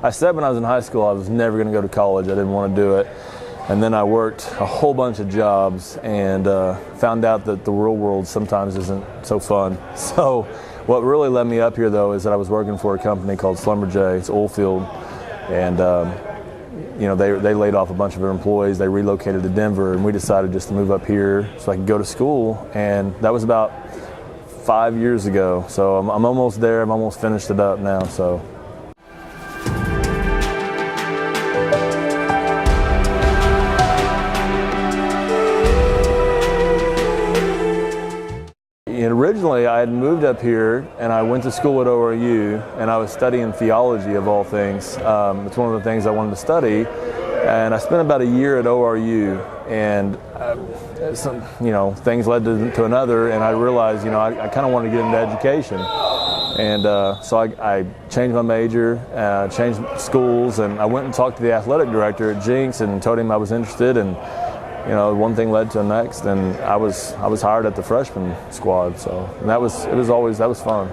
I said when I was in high school I was never going to go to college. I didn't want to do it. And then I worked a whole bunch of jobs and found out that the real world sometimes isn't so fun. So what really led me up here, though, is that I was working for a company called Schlumberger. It's oil field. And, they laid off a bunch of their employees. They relocated to Denver, and we decided just to move up here so I could go to school. And that was about 5 years ago. So I'm almost there. I'm almost finished it up now. So. Originally, I had moved up here and I went to school at ORU and I was studying theology of all things. It's one of the things I wanted to study, and I spent about a year at ORU, and things led to another, and I realized I kind of wanted to get into education, and so I changed my major, changed schools, and I went and talked to the athletic director at Jinx and told him I was interested, and one thing led to the next, and I was hired at the freshman squad. So that was fun.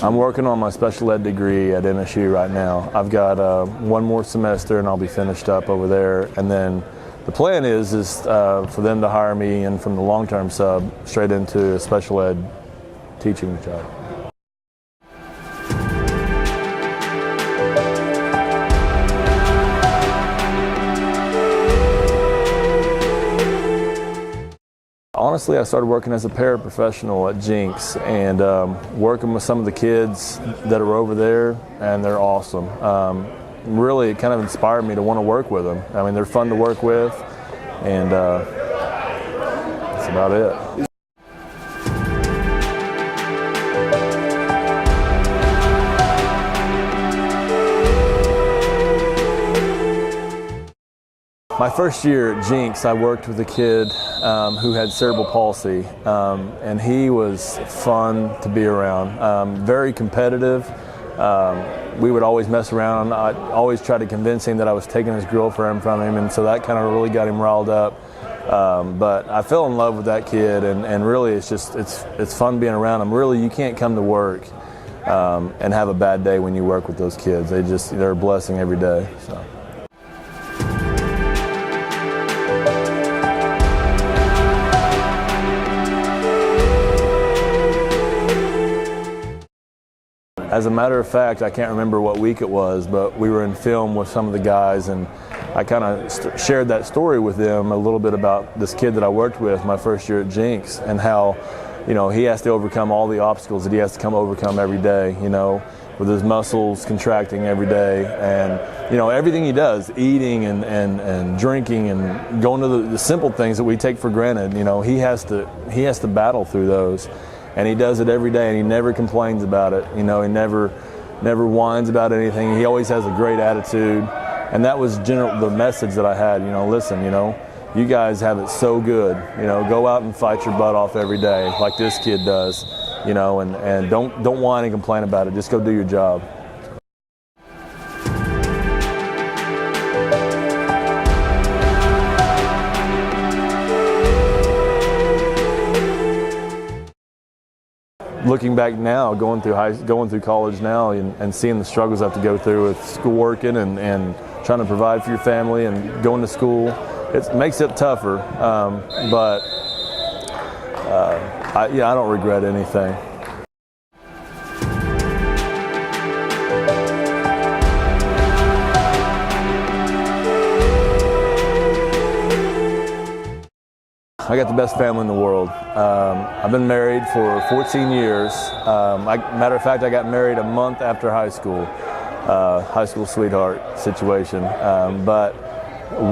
I'm working on my special ed degree at MSU right now. I've got one more semester and I'll be finished up over there, and then the plan is for them to hire me in from the long-term sub straight into a special ed teaching job. Honestly, I started working as a paraprofessional at Jinx and working with some of the kids that are over there, and they're awesome. Really, it kind of inspired me to want to work with them. I mean, they're fun to work with, and that's about it. My first year at Jinx, I worked with a kid who had cerebral palsy, and he was fun to be around. Very competitive. We would always mess around. I always tried to convince him that I was taking his girlfriend from him, and so that kind of really got him riled up. But I fell in love with that kid, and really it's fun being around him. Really, you can't come to work and have a bad day when you work with those kids. They're a blessing every day. So. As a matter of fact, I can't remember what week it was, but we were in film with some of the guys, and I kind of shared that story with them a little bit about this kid that I worked with my first year at Jinx, and how, he has to overcome all the obstacles that he has to overcome every day, with his muscles contracting every day, and everything he does, eating and drinking and going to the simple things that we take for granted, he has to battle through those. And he does it every day, and he never complains about it. He never whines about anything. He always has a great attitude, and that was the message that I had. Listen, you guys have it so good. Go out and fight your butt off every day, like this kid does. And don't whine and complain about it. Just go do your job. Looking back now, going through college now, and seeing the struggles I have to go through with school working and trying to provide for your family and going to school, it makes it tougher. But I don't regret anything. I got the best family in the world. I've been married for 14 years. Matter of fact, I got married a month after high school sweetheart situation. But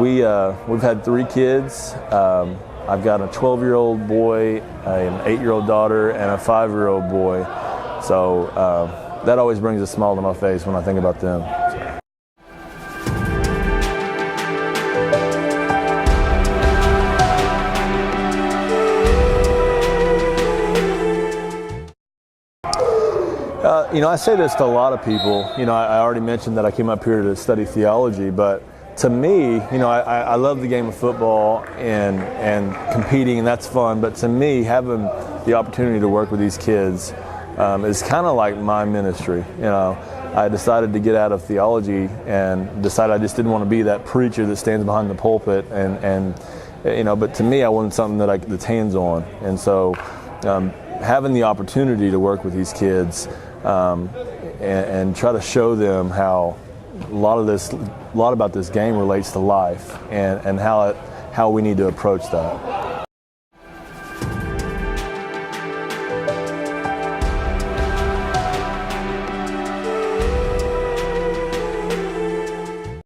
we've had 3 kids. I've got a 12-year-old boy, an 8-year-old daughter, and a 5-year-old boy. So that always brings a smile to my face when I think about them. I say this to a lot of people. I already mentioned that I came up here to study theology, but to me, I love the game of football and competing, and that's fun. But to me, having the opportunity to work with these kids is kind of like my ministry. I decided to get out of theology and decided I just didn't want to be that preacher that stands behind the pulpit. But to me, I wanted something that's hands-on. And so having the opportunity to work with these kids and try to show them how a lot about this game relates to life and how we need to approach that.